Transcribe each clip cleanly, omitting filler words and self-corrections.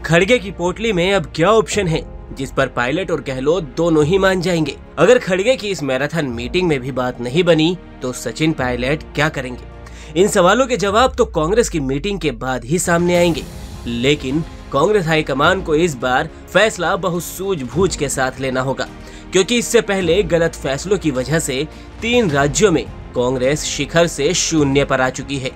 खड़गे की पोटली में अब क्या ऑप्शन है जिस पर पायलट और गहलोत दोनों ही मान जाएंगे? अगर खड़गे की इस मैराथन मीटिंग में भी बात नहीं बनी तो सचिन पायलट क्या करेंगे? इन सवालों के जवाब तो कांग्रेस की मीटिंग के बाद ही सामने आएंगे। लेकिन कांग्रेस हाईकमान को इस बार फैसला बहुत सूझबूझ के साथ लेना होगा, क्योंकि इससे पहले गलत फैसलों की वजह से 3 राज्यों में कांग्रेस शिखर से शून्य पर आ चुकी है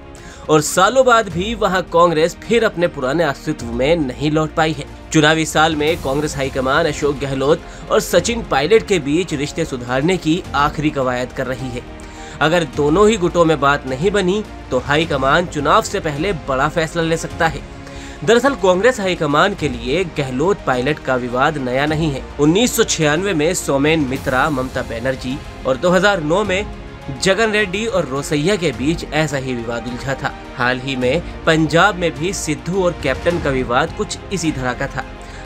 और सालों बाद भी वहां कांग्रेस फिर अपने पुराने अस्तित्व में नहीं लौट पाई है। चुनावी साल में कांग्रेस हाईकमान अशोक गहलोत और सचिन पायलट के बीच रिश्ते सुधारने की आखिरी कवायद कर रही है। अगर दोनों ही गुटों में बात नहीं बनी तो हाईकमान चुनाव से पहले बड़ा फैसला ले सकता है। दरअसल कांग्रेस हाईकमान के लिए गहलोत पायलट का विवाद नया नहीं है। 1996 में सोमेन मित्रा, ममता बनर्जी और 2009 में जगन रेड्डी और रोसैया के बीच ऐसा ही विवाद उलझा था। हाल ही में पंजाब में भी सिद्धू और कैप्टन का विवाद कुछ इसी तरह का था।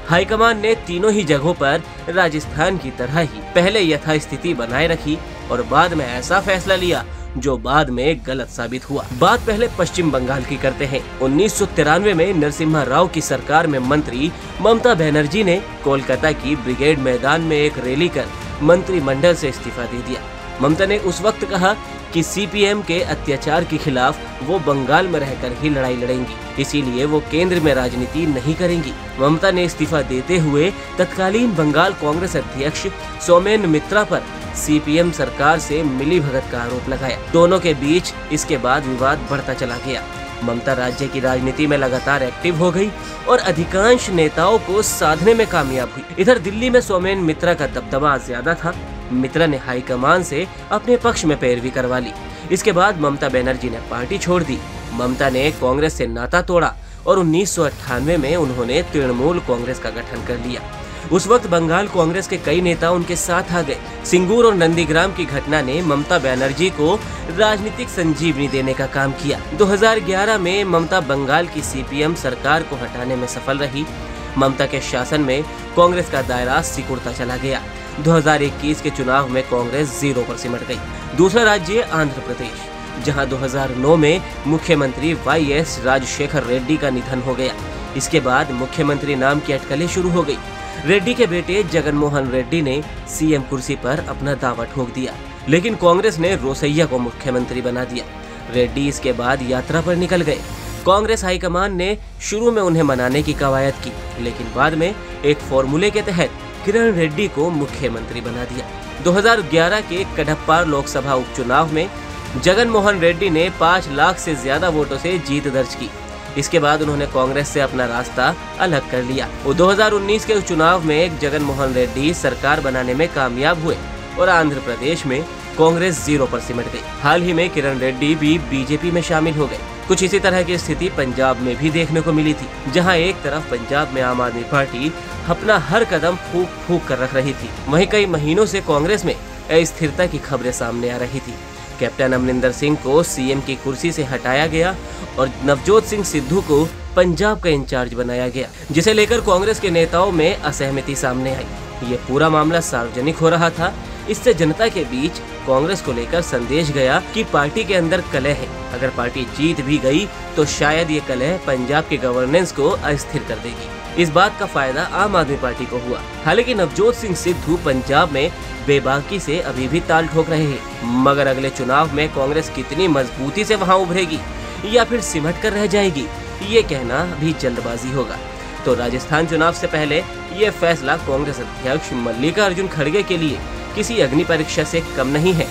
हाईकमान ने तीनों ही जगहों पर राजस्थान की तरह ही पहले यथास्थिति बनाए रखी और बाद में ऐसा फैसला लिया जो बाद में गलत साबित हुआ। बात पहले पश्चिम बंगाल की करते हैं। 1993 में नरसिम्हा राव की सरकार में मंत्री ममता बनर्जी ने कोलकाता की ब्रिगेड मैदान में एक रैली कर मंत्रिमंडल से इस्तीफा दे दिया। ममता ने उस वक्त कहा कि सीपीएम के अत्याचार के खिलाफ वो बंगाल में रहकर ही लड़ाई लड़ेंगी, इसीलिए वो केंद्र में राजनीति नहीं करेंगी। ममता ने इस्तीफा देते हुए तत्कालीन बंगाल कांग्रेस अध्यक्ष सोमेन मित्रा पर सीपीएम सरकार से मिलीभगत का आरोप लगाया। दोनों के बीच इसके बाद विवाद बढ़ता चला गया। ममता राज्य की राजनीति में लगातार एक्टिव हो गई और अधिकांश नेताओं को साधने में कामयाब हुई। इधर दिल्ली में सोमेन मित्रा का दबदबा ज्यादा था। मित्रा ने हाईकमान से अपने पक्ष में पैरवी करवा ली। इसके बाद ममता बनर्जी ने पार्टी छोड़ दी। ममता ने कांग्रेस से नाता तोड़ा और 1998 में उन्होंने तृणमूल कांग्रेस का गठन कर लिया। उस वक्त बंगाल कांग्रेस के कई नेता उनके साथ आ गए। सिंगूर और नंदीग्राम की घटना ने ममता बनर्जी को राजनीतिक संजीवनी देने का काम किया। 2011 में ममता बंगाल की सीपीएम सरकार को हटाने में सफल रही। ममता के शासन में कांग्रेस का दायरा सिकुड़ता चला गया। 2021 के चुनाव में कांग्रेस 0 पर सिमट गई। दूसरा राज्य आंध्र प्रदेश, जहां 2009 में मुख्यमंत्री वाईएस राजशेखर रेड्डी का निधन हो गया। इसके बाद मुख्यमंत्री नाम की अटकलें शुरू हो गई। रेड्डी के बेटे जगन मोहन रेड्डी ने सीएम कुर्सी पर अपना दावा ठोक दिया, लेकिन कांग्रेस ने रोसैया को मुख्यमंत्री बना दिया। रेड्डी इसके बाद यात्रा पर निकल गए। कांग्रेस हाईकमान ने शुरू में उन्हें मनाने की कवायद की, लेकिन बाद में एक फॉर्मूले के तहत किरण रेड्डी को मुख्यमंत्री बना दिया। 2011 के कडप्पा लोकसभा उपचुनाव में जगन मोहन रेड्डी ने 5 लाख से ज्यादा वोटों से जीत दर्ज की। इसके बाद उन्होंने कांग्रेस से अपना रास्ता अलग कर लिया। 2019 के चुनाव में जगन मोहन रेड्डी सरकार बनाने में कामयाब हुए और आंध्र प्रदेश में कांग्रेस 0 पर सिमट गई। हाल ही में किरण रेड्डी भी बीजेपी में शामिल हो गए। कुछ इसी तरह की स्थिति पंजाब में भी देखने को मिली थी, जहां एक तरफ पंजाब में आम आदमी पार्टी अपना हर कदम फूंक फूंक कर रख रही थी, वहीं कई महीनों से कांग्रेस में अस्थिरता की खबरें सामने आ रही थी। कैप्टन अमरिंदर सिंह को सीएम की कुर्सी से हटाया गया और नवजोत सिंह सिद्धू को पंजाब का इंचार्ज बनाया गया, जिसे लेकर कांग्रेस के नेताओं में असहमति सामने आई। ये पूरा मामला सार्वजनिक हो रहा था। इससे जनता के बीच कांग्रेस को लेकर संदेश गया कि पार्टी के अंदर कलह है। अगर पार्टी जीत भी गई तो शायद ये कलह पंजाब के गवर्नेंस को अस्थिर कर देगी। इस बात का फायदा आम आदमी पार्टी को हुआ। हालांकि नवजोत सिंह सिद्धू पंजाब में बेबाकी से अभी भी ताल ठोक रहे हैं, मगर अगले चुनाव में कांग्रेस कितनी मजबूती से वहां उभरेगी या फिर सिमट कर रह जाएगी, ये कहना अभी जल्दबाजी होगा। तो राजस्थान चुनाव से पहले ये फैसला कांग्रेस अध्यक्ष मल्लिकार्जुन खड़गे के लिए किसी अग्नि परीक्षा से कम नहीं है।